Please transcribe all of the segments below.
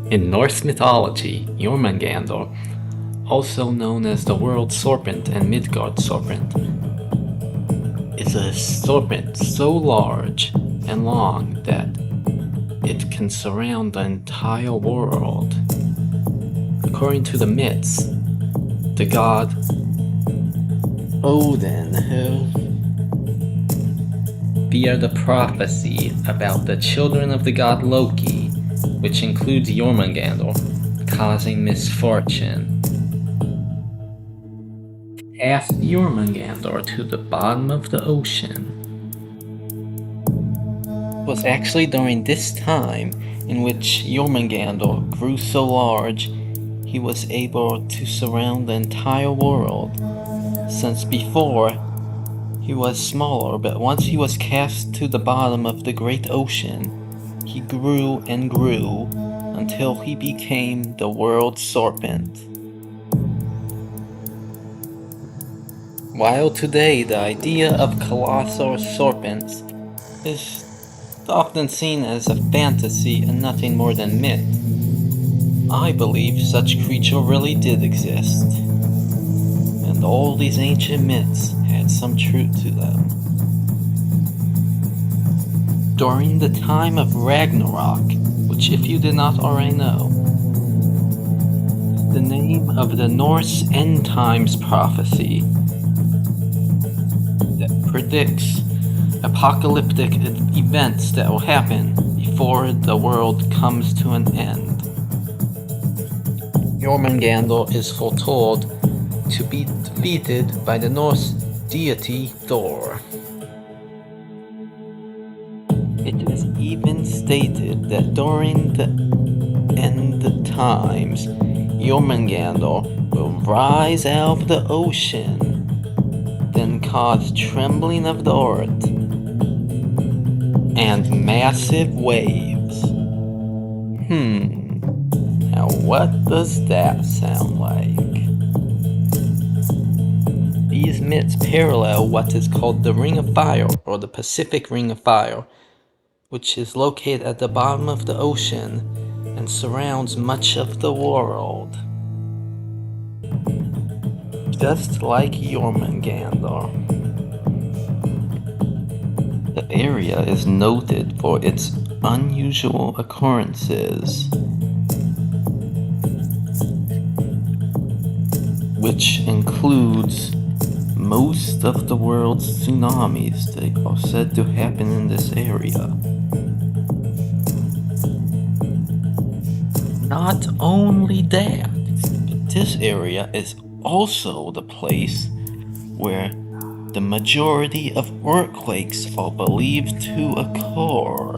In Norse mythology, Jormungandr, also known as the World Serpent and Midgard Serpent, is a serpent so large and long that it can surround the entire world. According to the myths, the god Odin, who via the prophecy about the children of the god Loki, which includes Jormungandr, causing misfortune, cast Jormungandr to the bottom of the ocean. It was actually during this time in which Jormungandr grew so large he was able to surround the entire world, since before he was smaller, but once he was cast to the bottom of the great ocean, he grew and grew until he became the world serpent. While today the idea of colossal serpents is often seen as a fantasy and nothing more than myth, I believe such creature really did exist, and all these ancient myths had some truth to them. During the time of Ragnarok, which if you did not already know, the name of the Norse end times prophecy that predicts apocalyptic events that will happen before the world comes to an end. Jormungandr is foretold to be defeated by the Norse deity Thor. It is even stated that during the end times, Jormungandr will rise out of the ocean, then cause trembling of the earth and massive waves. Now what does that sound like? These myths parallel what is called the Ring of Fire, or the Pacific Ring of Fire, which is located at the bottom of the ocean and surrounds much of the world. Just like Jormungandr. The area is noted for its unusual occurrences, which includes most of the world's tsunamis that are said to happen in this area. Not only that, but this area is also the place where the majority of earthquakes are believed to occur.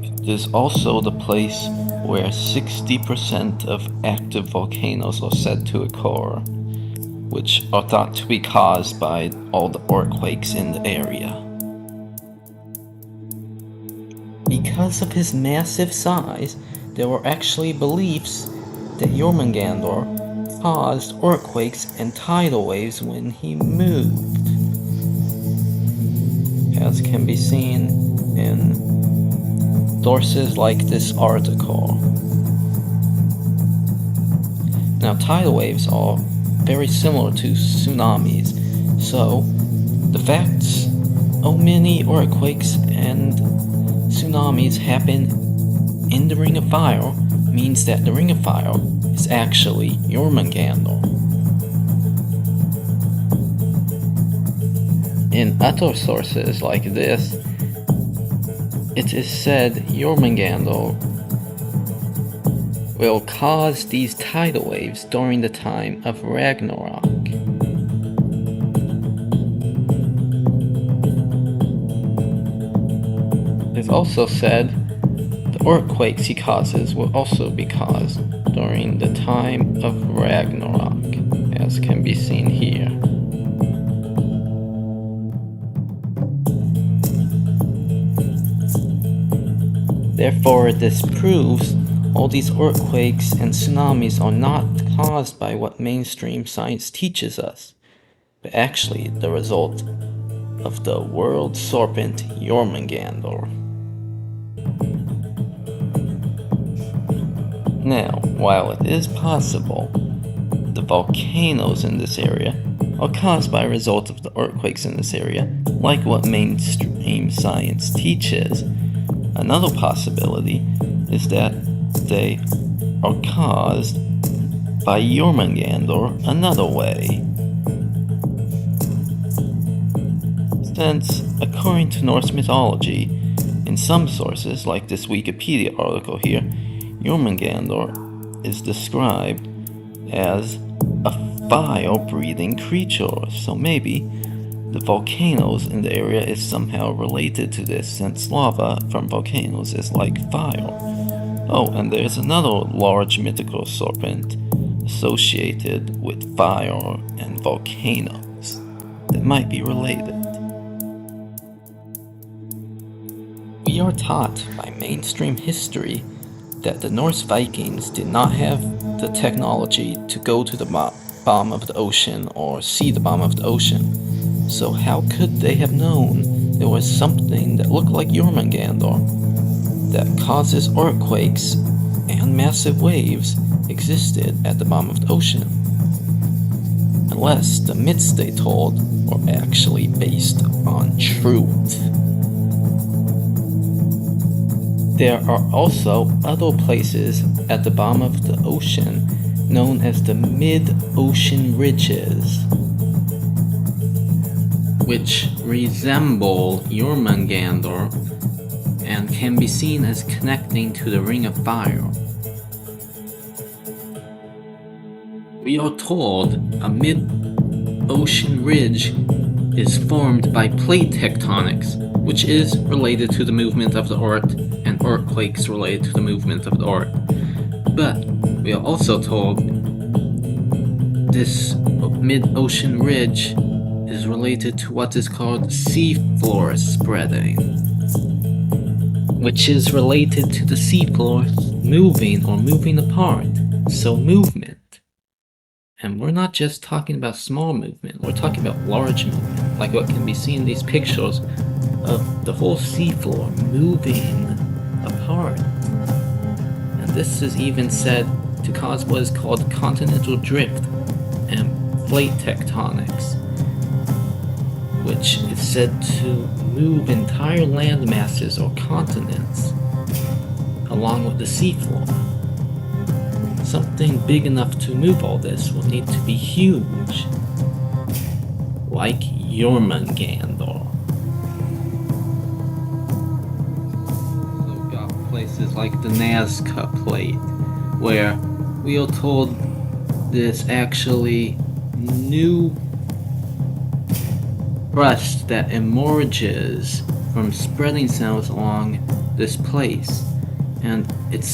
It is also the place where 60% of active volcanoes are said to occur, which are thought to be caused by all the earthquakes in the area. Because of his massive size, there were actually beliefs that Jormungandr caused earthquakes and tidal waves when he moved, as can be seen in sources like this article. Now, tidal waves are very similar to tsunamis, so the facts of many earthquakes and tsunamis happen in the Ring of Fire means that the Ring of Fire is actually Jormungandr. In other sources like this, it is said Jormungandr will cause these tidal waves during the time of Ragnarok. It is also said the earthquakes he causes will also be caused during the time of Ragnarok, as can be seen here. Therefore, this proves all these earthquakes and tsunamis are not caused by what mainstream science teaches us, but actually the result of the world serpent Jormungandr. Now, while it is possible the volcanoes in this area are caused by a result of the earthquakes in this area, like what mainstream science teaches, another possibility is that they are caused by Jormungandr another way. Since, according to Norse mythology, in some sources, like this Wikipedia article here, Jormungandr is described as a fire-breathing creature, so maybe the volcanoes in the area is somehow related to this, since lava from volcanoes is like fire. Oh, and there's another large mythical serpent associated with fire and volcanoes that might be related. We are taught by mainstream history that the Norse Vikings did not have the technology to go to the bottom of the ocean or see the bottom of the ocean. So how could they have known there was something that looked like Jormungandr that causes earthquakes and massive waves existed at the bottom of the ocean? Unless the myths they told were actually based on truth. There are also other places at the bottom of the ocean known as the mid-ocean ridges, which resemble Jormungandr and can be seen as connecting to the Ring of Fire. We are told a mid-ocean ridge is formed by plate tectonics, which is related to the movement of the Earth, and earthquakes related to the movement of the Earth. But we are also told this mid-ocean ridge is related to what is called seafloor spreading, which is related to the seafloor moving apart, so movement. And we're not just talking about small movement, we're talking about large movement, like what can be seen in these pictures of the whole seafloor moving apart. And this is even said to cause what is called continental drift and plate tectonics, which is said to move entire land masses or continents along with the seafloor. Something big enough to move all this will need to be huge, like Jormungandr. We've got places like the Nazca Plate, where we are told there's actually new crust that emerges from spreading cells along this place, and it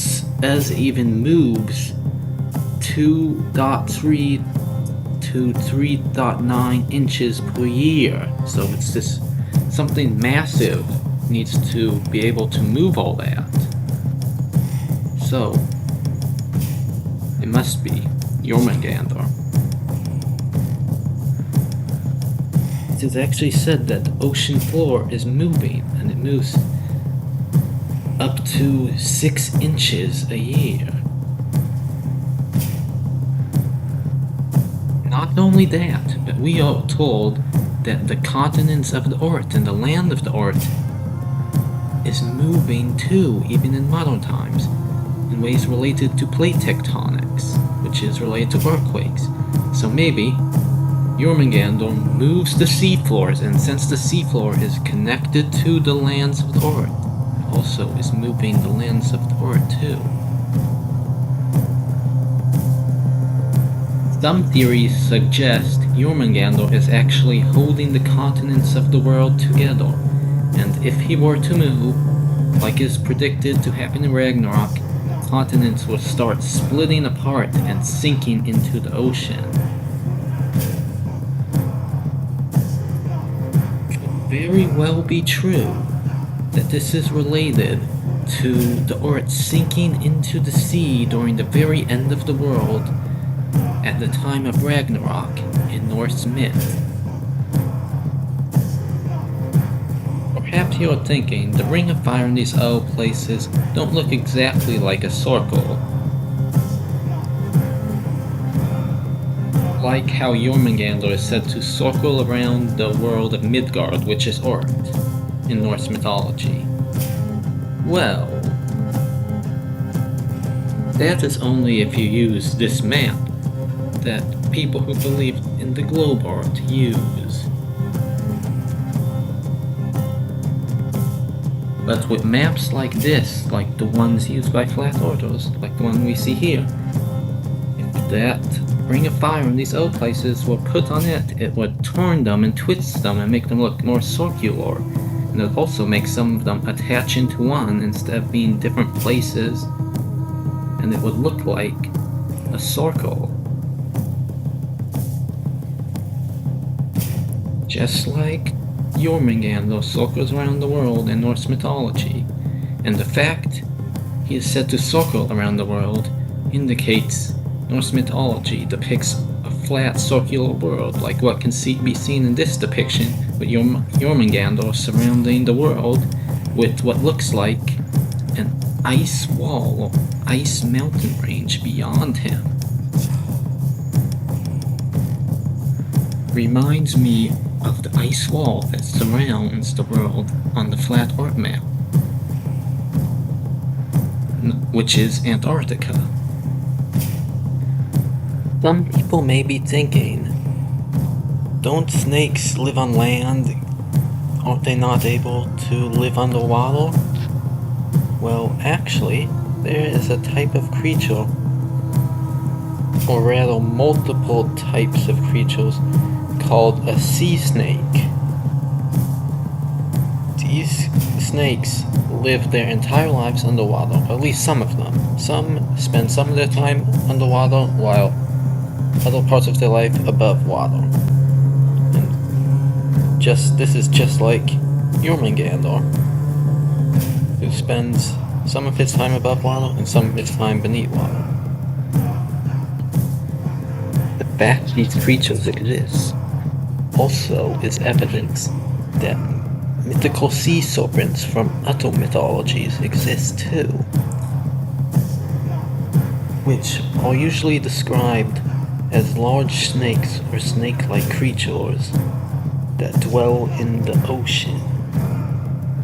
even moves 2.3 to 3.9 inches per year. So it's just something massive needs to be able to move all that. So it must be Jormungandr. It is actually said that the ocean floor is moving, and it moves up to 6 inches a year. Not only that, but we are told that the continents of the Earth and the land of the Earth is moving too, even in modern times, in ways related to plate tectonics, which is related to earthquakes. So maybe Jormungandr moves the seafloors, and since the seafloor is connected to the lands of the Earth, it also is moving the lands of the Earth too. Some theories suggest Jormungandr is actually holding the continents of the world together, and if he were to move, like is predicted to happen in Ragnarok, continents will start splitting apart and sinking into the ocean. It could very well be true that this is related to the Earth sinking into the sea during the very end of the world at the time of Ragnarok in Norse myth. perhaps you're thinking the ring of fire in these other places don't look exactly like a circle. Like how Jormungandr is said to circle around the world of Midgard, which is Earth, in Norse mythology. Well, that is only if you use this map that people who believe in the globe art use. But with maps like this, like the ones used by flat earthers, like the one we see here, if that ring of fire in these other places were put on it, it would turn them and twist them and make them look more circular. And it would also make some of them attach into one instead of being different places. And it would look like a circle. Just like Jormungandr circles around the world in Norse mythology, and the fact he is said to circle around the world indicates Norse mythology depicts a flat circular world like what can be seen in this depiction with Jormungandr surrounding the world with what looks like an ice wall or ice mountain range beyond him. Reminds me of the ice wall that surrounds the world on the flat earth map, which is Antarctica. Some people may be thinking, don't snakes live on land? Aren't they not able to live underwater? Well, actually, there is a type of creature, or rather multiple types of creatures, called a sea snake. These snakes live their entire lives underwater, at least some of them. Some spend some of their time underwater, while other parts of their life above water. And this is just like Jormungandr, who spends some of his time above water and some of his time beneath water. The fact these creatures exist also is evidence that mythical sea serpents from other mythologies exist too, which are usually described as large snakes or snake-like creatures that dwell in the ocean.